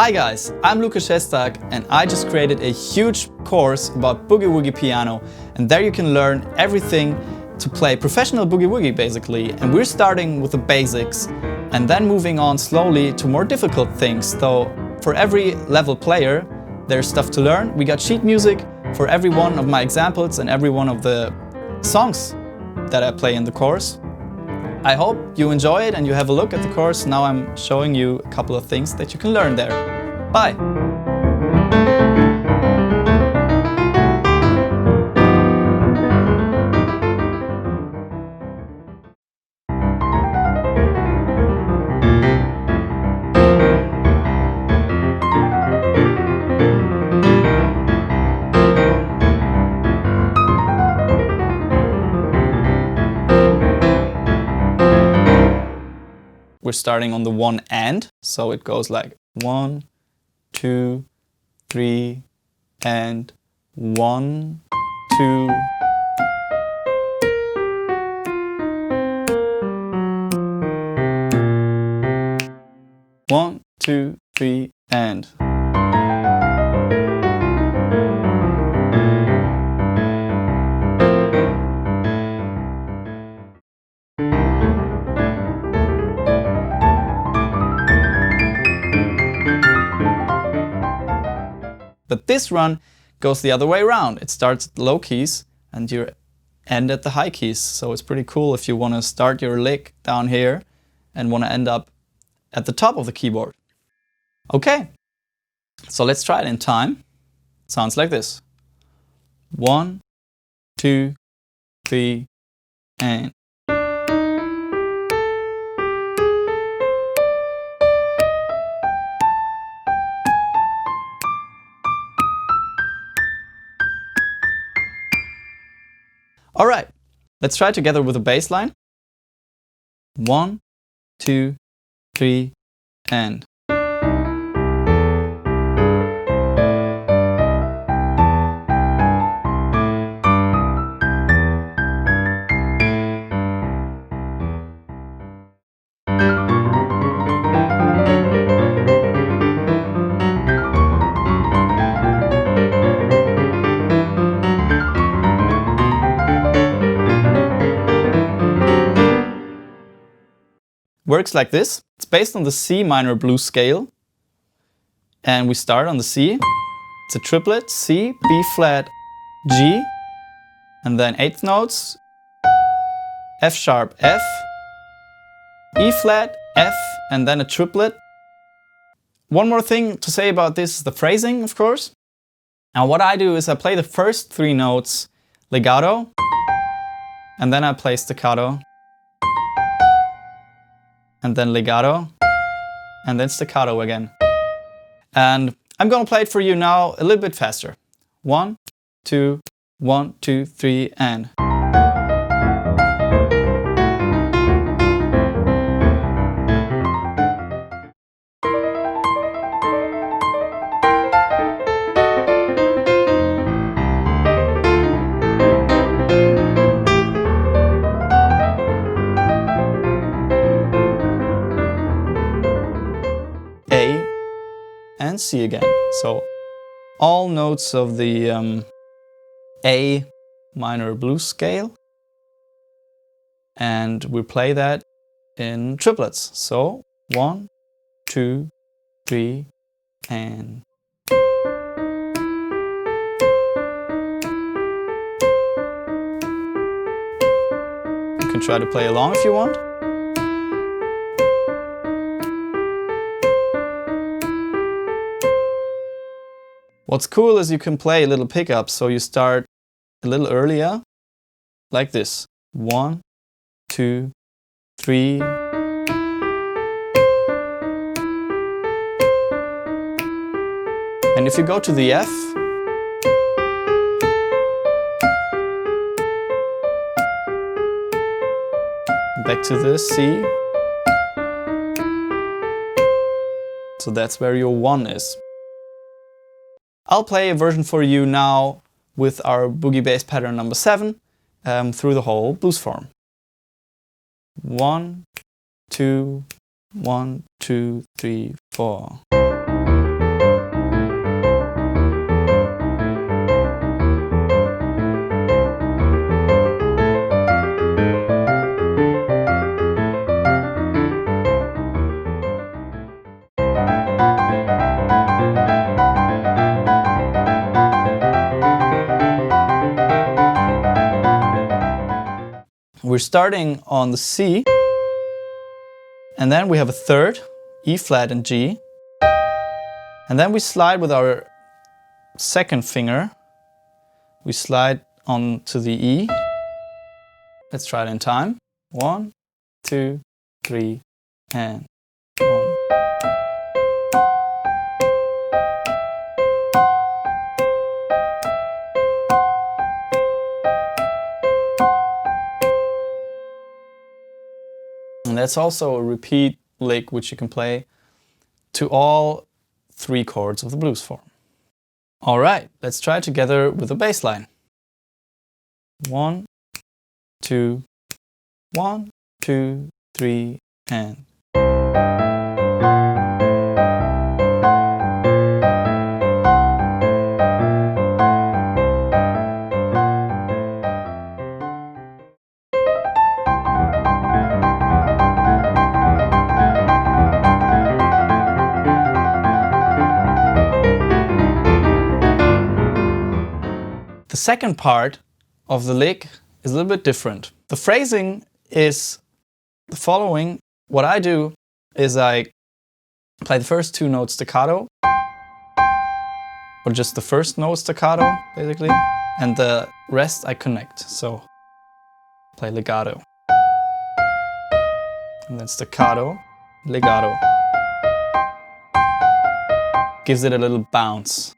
Hi guys, I'm Luca Sestak and I just created a huge course about Boogie Woogie piano, and there you can learn everything to play professional Boogie Woogie basically. And we're starting with the basics and then moving on slowly to more difficult things. So for every level player there's stuff to learn. We got sheet music for every one of my examples and every one of the songs that I play in the course. I hope you enjoy it and you have a look at the course. Now I'm showing you a couple of things that you can learn there. Bye! We're starting on the 1 and, so it goes like 1, 2, 3, and 1, 2. One, two, three, and. But this run goes the other way around. It starts at the low keys and you end at the high keys. So it's pretty cool if you want to start your lick down here and want to end up at the top of the keyboard. Okay, so let's try it in time. It sounds like this. 1, 2, 3, and. All right, let's try together with a bass line. 1, 2, 3, and. Works like this. It's based on the C minor blues scale. And we start on the C. It's a triplet, C, B flat, G. And then 8th notes, F sharp, F, E flat, F, and then a triplet. One more thing to say about this is the phrasing, of course. Now what I do is I play the first 3 notes legato, and then I play staccato, and then legato, and then staccato again. And I'm gonna play it for you now a little bit faster. 1, 2, 1, 2, 3, and. And C again. So all notes of the A minor blues scale, and we play that in triplets. So 1, 2, 3, and. You can try to play along if you want. What's cool is you can play little pickups, so you start a little earlier, like this. 1, 2, 3. And if you go to the F, back to the C, so that's where your 1 is. I'll play a version for you now with our boogie bass pattern number 7 through the whole blues form. 1, 2, 1, 2, 3, 4. we're starting on the C, and then we have a third, E flat and G, and then we slide with our second finger, we slide on to the E. Let's try it in time. 1, 2, 3, and 1. And that's also a repeat lick which you can play to all 3 chords of the blues form. Alright, let's try it together with a bass line. 1, 2, 1, 2, 3, and. The second part of the lick is a little bit different. The phrasing is the following. What I do is I play the first 2 notes staccato, or just the first note staccato, basically, and the rest I connect. So play legato, and then staccato, legato. Gives it a little bounce.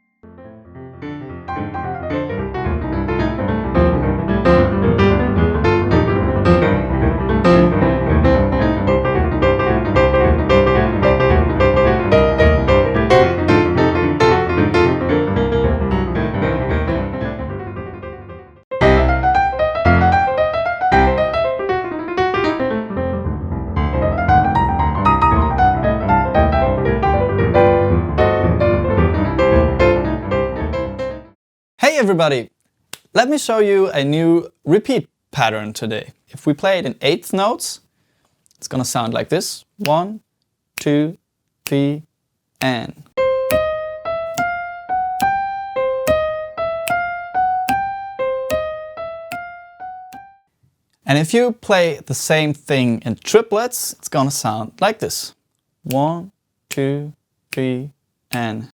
Hey everybody! Let me show you a new repeat pattern today. If we play it in 8th notes, it's gonna sound like this. 1, 2, 3, and. And if you play the same thing in triplets, it's gonna sound like this. 1, 2, 3, and.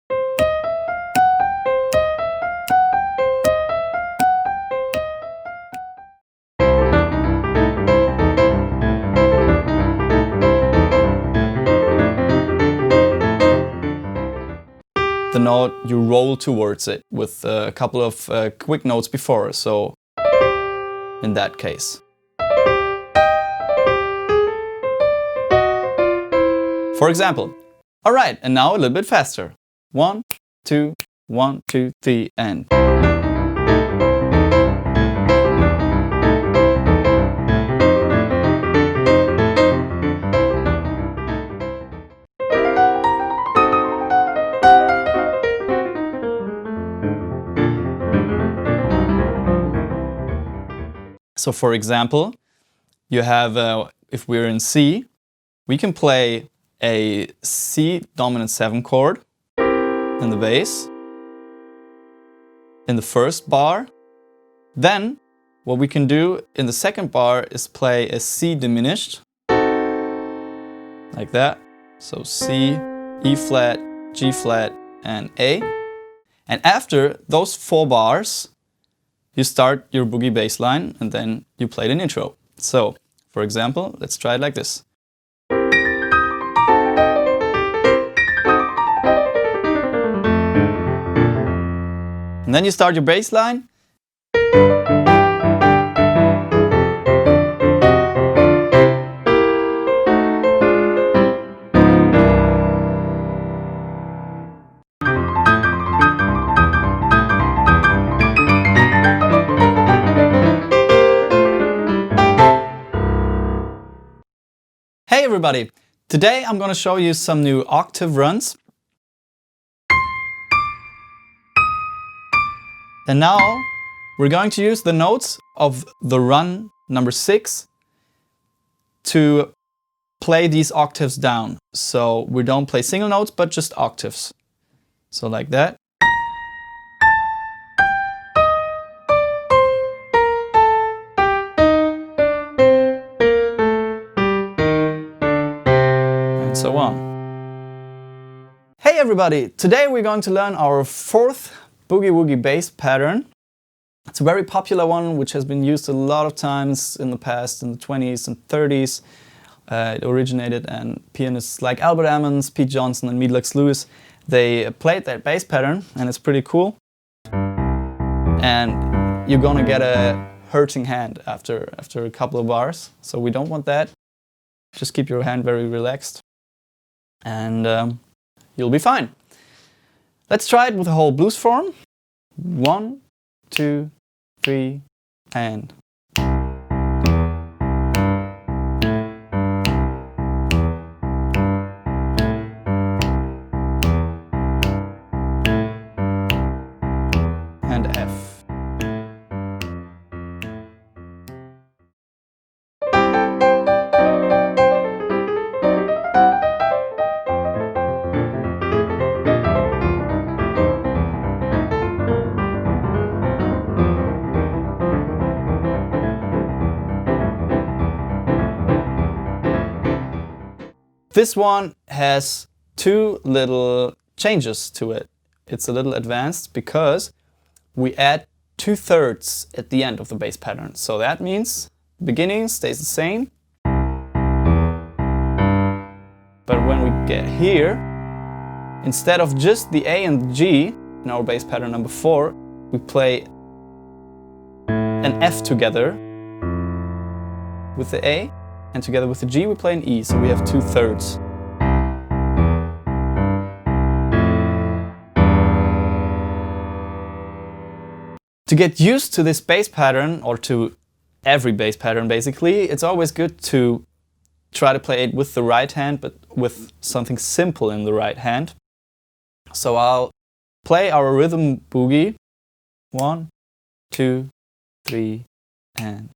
The note, you roll towards it with a couple of quick notes before, so in that case. For example. Alright, and now a little bit faster. 1, 2, 1, 2, 3, and. So for example, you have, if we're in C, we can play a C dominant 7 chord in the bass, in the first bar. Then what we can do in the second bar is play a C diminished, like that. So C, E flat, G flat, and A. And after those 4 bars, you start your boogie bass line and then you play an intro. So, for example, let's try it like this. And then you start your bass line. Hey everybody! Today I'm going to show you some new octave runs. And now we're going to use the notes of the run number 6 to play these octaves down. So we don't play single notes, but just octaves. So like that. and so on. Hey everybody! Today we're going to learn our fourth Boogie Woogie bass pattern. It's a very popular one which has been used a lot of times in the past, in the 20s and 30s. It originated and pianists like Albert Ammons, Pete Johnson and Meadlux Lewis, they played that bass pattern and it's pretty cool. And you're gonna get a hurting hand after a couple of bars, so we don't want that. Just keep your hand very relaxed and you'll be fine. Let's try it with the whole blues form. 1, 2, 3, and... and F. This one has two little changes to it. It's a little advanced because we add 2/3 at the end of the bass pattern. So that means the beginning stays the same. But when we get here, instead of just the A and the G in our bass pattern number 4, we play an F together with the A, and together with the G we play an E, so we have 2/3. To get used to this bass pattern, or to every bass pattern basically, it's always good to try to play it with the right hand, but with something simple in the right hand. So I'll play our rhythm boogie. 1, 2, 3, and...